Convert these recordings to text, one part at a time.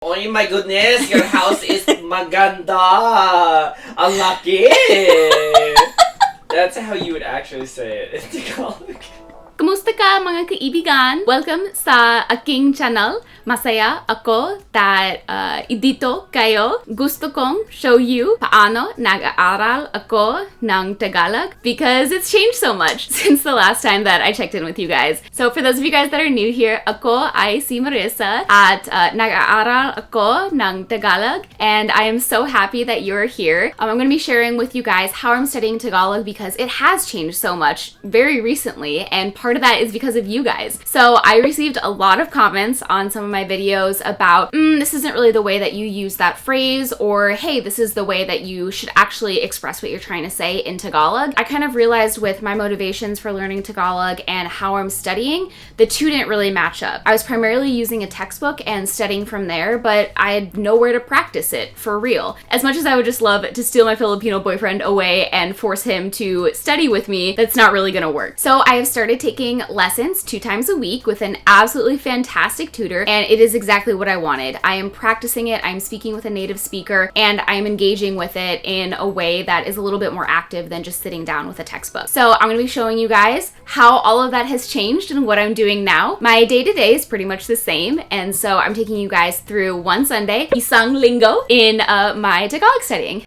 Oh my goodness, your house is maganda. Ang laki. That's how you would actually say it in Tagalog. Kumusta ka mga kaibigan? Welcome sa aking channel. Masaya ako that dito kayo. Gusto kong show you paano nag-aaral ako ng Tagalog because it's changed so much since the last time that I checked in with you guys. So for those of you guys that are new here, ako ay si Marissa at nag-aaral ako ng Tagalog, and I am so happy that you're here. I'm going to be sharing with you guys how I'm studying Tagalog because it has changed so much very recently, and part of that is because of you guys. So I received a lot of comments on some of my videos about this isn't really the way that you use that phrase, or hey, this is the way that you should actually express what you're trying to say in Tagalog. I kind of realized with my motivations for learning Tagalog and how I'm studying, the two didn't really match up. I was primarily using a textbook and studying from there, but I had nowhere to practice it for real. As much as I would just love to steal my Filipino boyfriend away and force him to study with me, that's not really gonna work. So I have started taking lessons 2 times a week with an absolutely fantastic tutor, and it is exactly what I wanted. I am practicing it, I'm speaking with a native speaker, and I'm engaging with it in a way that is a little bit more active than just sitting down with a textbook. So I'm gonna be showing you guys how all of that has changed and what I'm doing now. My day-to-day is pretty much the same, and so I'm taking you guys through one Sunday, isang linggo, in my Tagalog studying.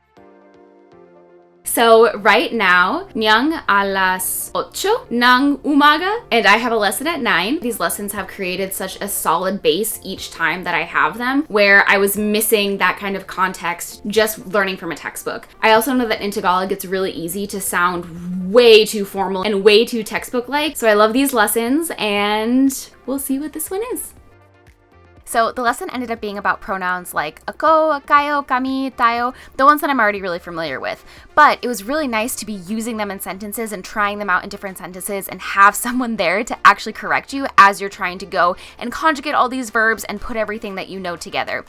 So right now, niyang alas 8 ng umaga, and I have a lesson at 9. These lessons have created such a solid base each time that I have them, where I was missing that kind of context just learning from a textbook. I also know that in Tagalog, it's really easy to sound way too formal and way too textbook-like. So I love these lessons, and we'll see what this one is. So the lesson ended up being about pronouns like ako, kayo, kami, tayo, the ones that I'm already really familiar with. But it was really nice to be using them in sentences and trying them out in different sentences and have someone there to actually correct you as you're trying to go and conjugate all these verbs and put everything that you know together.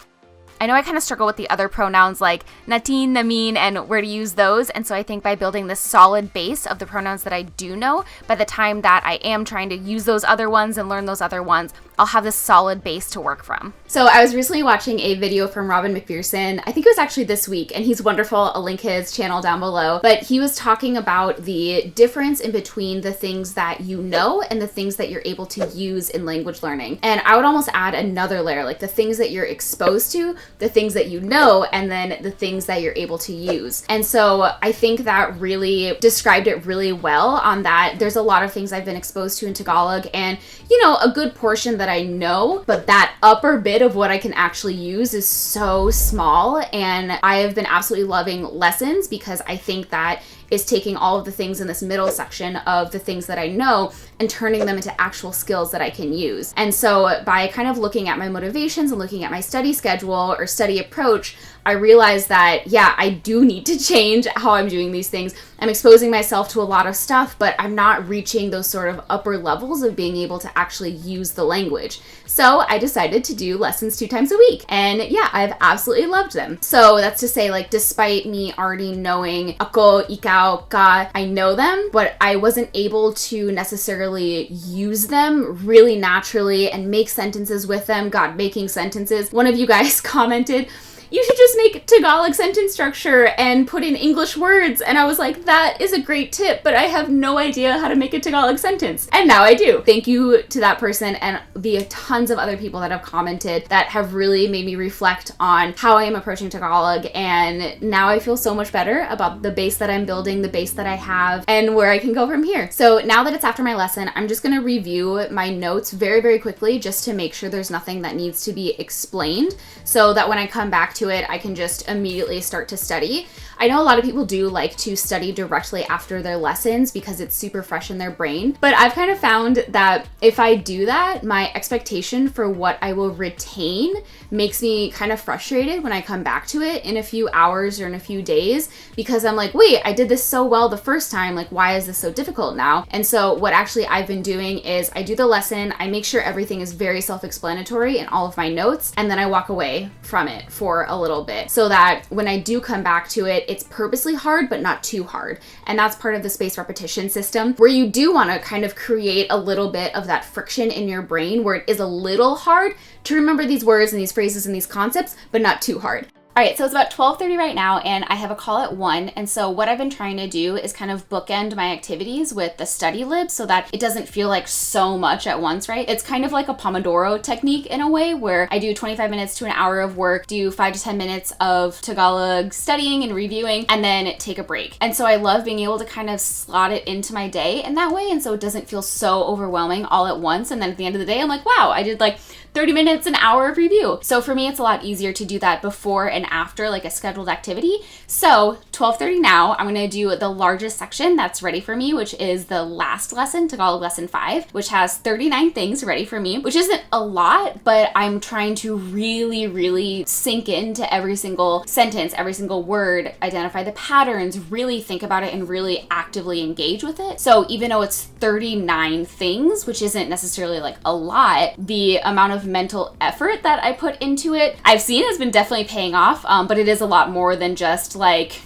I know I kind of struggle with the other pronouns like natin, namin, and where to use those, and so I think by building this solid base of the pronouns that I do know, by the time that I am trying to use those other ones and learn those other ones, I'll have this solid base to work from. So I was recently watching a video from Robin McPherson, I think it was actually this week, and he's wonderful, I'll link his channel down below, but he was talking about the difference in between the things that you know and the things that you're able to use in language learning. And I would almost add another layer, like the things that you're exposed to, the things that you know, and then the things that you're able to use. And so I think that really described it really well on that. There's a lot of things I've been exposed to in Tagalog, and you know, a good portion that I know, but that upper bit of what I can actually use is so small, and I have been absolutely loving lessons because I think that is taking all of the things in this middle section of the things that I know and turning them into actual skills that I can use. And so by kind of looking at my motivations and looking at my study schedule or study approach, I realized that, yeah, I do need to change how I'm doing these things. I'm exposing myself to a lot of stuff, but I'm not reaching those sort of upper levels of being able to actually use the language. So I decided to do lessons 2 times a week. And yeah, I've absolutely loved them. So that's to say, like, despite me already knowing ako, ikaw, ka, I know them, but I wasn't able to necessarily use them really naturally and make sentences with them. God, making sentences. One of you guys commented, you should just make Tagalog sentence structure and put in English words. And I was like, that is a great tip, but I have no idea how to make a Tagalog sentence. And now I do. Thank you to that person and the tons of other people that have commented that have really made me reflect on how I am approaching Tagalog. And now I feel so much better about the base that I'm building, the base that I have, and where I can go from here. So now that it's after my lesson, I'm just gonna review my notes very, very quickly just to make sure there's nothing that needs to be explained so that when I come back to it, I can just immediately start to study. I know a lot of people do like to study directly after their lessons because it's super fresh in their brain, but I've kind of found that if I do that, my expectation for what I will retain makes me kind of frustrated when I come back to it in a few hours or in a few days, because I'm like, wait, I did this so well the first time, like why is this so difficult now? And so what actually I've been doing is I do the lesson, I make sure everything is very self-explanatory in all of my notes, and then I walk away from it for a little bit. it so that when I do come back to it, it's purposely hard, but not too hard. And that's part of the spaced repetition system, where you do want to kind of create a little bit of that friction in your brain where it is a little hard to remember these words and these phrases and these concepts, but not too hard. All right, so it's about 12:30 right now, and I have a call at 1. And so what I've been trying to do is kind of bookend my activities with the study lib so that it doesn't feel like so much at once, right? It's kind of like a Pomodoro technique in a way, where I do 25 minutes to an hour of work, do 5 to 10 minutes of Tagalog studying and reviewing, and then take a break. And so I love being able to kind of slot it into my day in that way, and so it doesn't feel so overwhelming all at once. And then at the end of the day, I'm like, wow, I did like 30 minutes, an hour of review. So for me, it's a lot easier to do that before and after like a scheduled activity. So 12:30 now, I'm gonna do the largest section that's ready for me, which is the last lesson, Tagalog lesson 5, which has 39 things ready for me, which isn't a lot, but I'm trying to really, really sink into every single sentence, every single word, identify the patterns, really think about it and really actively engage with it. So even though it's 39 things, which isn't necessarily like a lot, the amount of mental effort that I put into it, I've seen has been definitely paying off, but it is a lot more than just like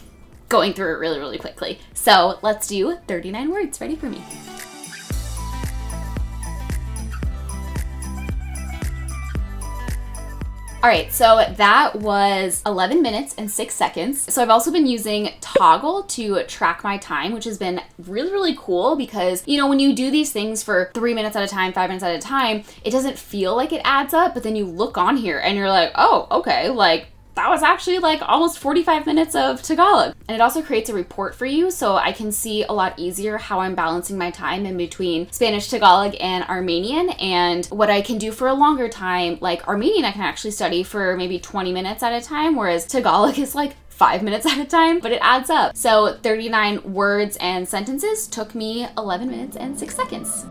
going through it really, really quickly. So let's do 39 words ready for me. All right, so that was 11 minutes and 6 seconds. So I've also been using Toggl to track my time, which has been really, really cool because, you know, when you do these things for 3 minutes at a time, 5 minutes at a time, it doesn't feel like it adds up, but then you look on here and you're like, oh, okay, like that was actually like almost 45 minutes of Tagalog. And it also creates a report for you, so I can see a lot easier how I'm balancing my time in between Spanish, Tagalog, and Armenian, and what I can do for a longer time. Like Armenian, I can actually study for maybe 20 minutes at a time, whereas Tagalog is like 5 minutes at a time, but it adds up. So 39 words and sentences took me 11 minutes and 6 seconds.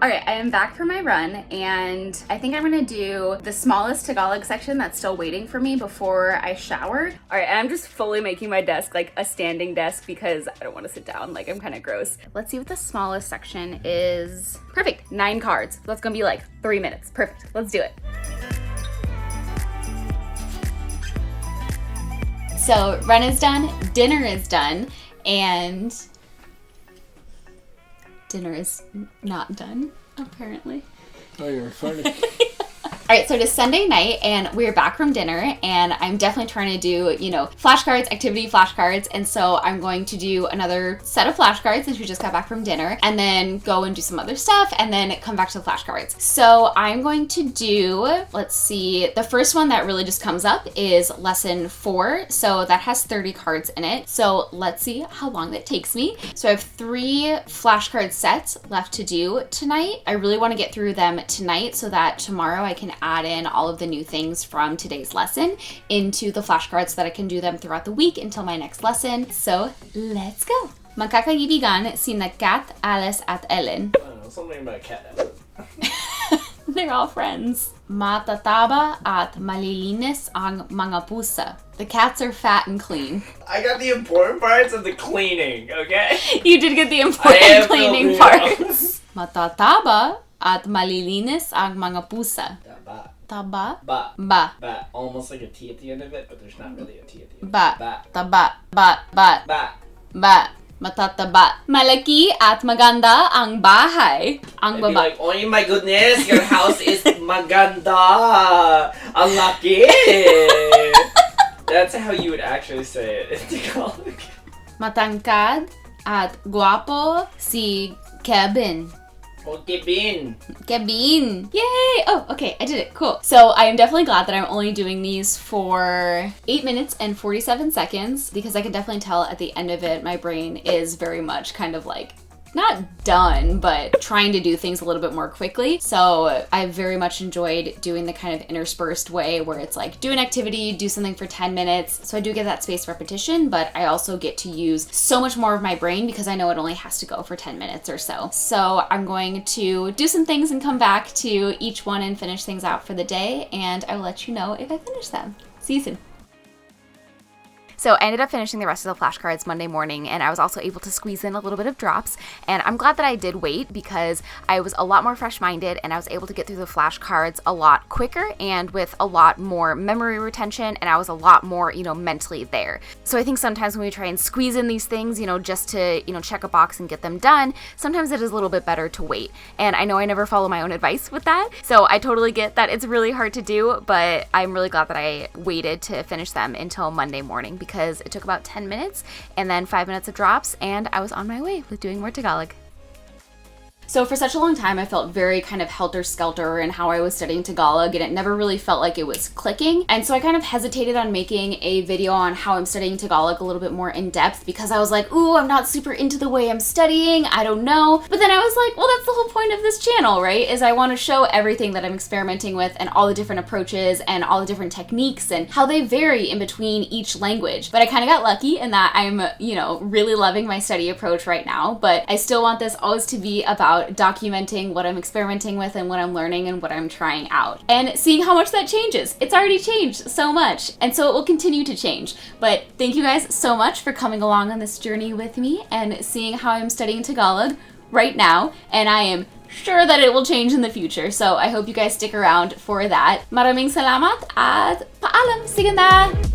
All right, I am back from my run, and I think I'm gonna do the smallest Tagalog section that's still waiting for me before I shower. All right, and I'm just fully making my desk like a standing desk because I don't wanna sit down, like I'm kinda gross. Let's see what the smallest section is. Perfect, 9 cards. That's gonna be like 3 minutes. Perfect, let's do it. So run is done, dinner is done, and dinner is not done, apparently. Oh, you're funny. All right, so it is Sunday night and we're back from dinner, and I'm definitely trying to do, you know, flashcards, activity flashcards. And so I'm going to do another set of flashcards since we just got back from dinner, and then go and do some other stuff and then come back to the flashcards. So I'm going to do, let's see, the first one that really just comes up is lesson 4. So that has 30 cards in it. So let's see how long that takes me. So I have 3 flashcard sets left to do tonight. I really want to get through them tonight so that tomorrow I can add in all of the new things from today's lesson into the flashcards so that I can do them throughout the week until my next lesson. So let's go. Magkakaibigan sina Kat, Alice at Ellen. I don't know, something about a cat. They're all friends. Matataba at malilinis ang mga pusa. The cats are fat and clean. I got the important parts of the cleaning, okay? You did get the important cleaning parts. Matataba at malilinis ang mga pusa. Ba. Taba. Ba. Ba. Ba. Almost like a T at the end of it, but there's not really a T at the end. Ba. Ba. Taba. Ba. Ba. Ba. Ba. Matataba. Malaki at maganda ang bahay. Ang I'd be baba. like, oh my goodness, your house is maganda. Ang laki. That's how you would actually say it in Tagalog. Matangkad at guwapo si Kevin. Oh, Kevin. Kevin! Yay! Oh, okay, I did it. Cool. So I am definitely glad that I'm only doing these for 8 minutes and 47 seconds, because I can definitely tell at the end of it, my brain is very much kind of like, not done, but trying to do things a little bit more quickly. So I very much enjoyed doing the kind of interspersed way where it's like, do an activity, do something for 10 minutes. So I do get that spaced repetition, but I also get to use so much more of my brain because I know it only has to go for 10 minutes or so. So I'm going to do some things and come back to each one and finish things out for the day, and I will let you know if I finish them. See you soon. So I ended up finishing the rest of the flashcards Monday morning, and I was also able to squeeze in a little bit of drops. And I'm glad that I did wait because I was a lot more fresh-minded and I was able to get through the flashcards a lot quicker and with a lot more memory retention, and I was a lot more, mentally there. So I think sometimes when we try and squeeze in these things, just to, check a box and get them done, sometimes it is a little bit better to wait. And I know I never follow my own advice with that, so I totally get that it's really hard to do, but I'm really glad that I waited to finish them until Monday morning because it took about 10 minutes and then 5 minutes of drops, and I was on my way with doing more Tagalog. So for such a long time, I felt very kind of helter-skelter in how I was studying Tagalog, and it never really felt like it was clicking. And so I kind of hesitated on making a video on how I'm studying Tagalog a little bit more in depth because I was like, ooh, I'm not super into the way I'm studying, I don't know. But then I was like, well, that's the whole point of this channel, right? Is I want to show everything that I'm experimenting with and all the different approaches and all the different techniques and how they vary in between each language. But I kind of got lucky in that I'm, really loving my study approach right now, but I still want this always to be about documenting what I'm experimenting with and what I'm learning and what I'm trying out and seeing how much that changes. It's already changed so much, and so it will continue to change. But thank you guys so much for coming along on this journey with me and seeing how I'm studying Tagalog right now, and I am sure that it will change in the future. So I hope you guys stick around for that. Maraming salamat at paalam. Sige na!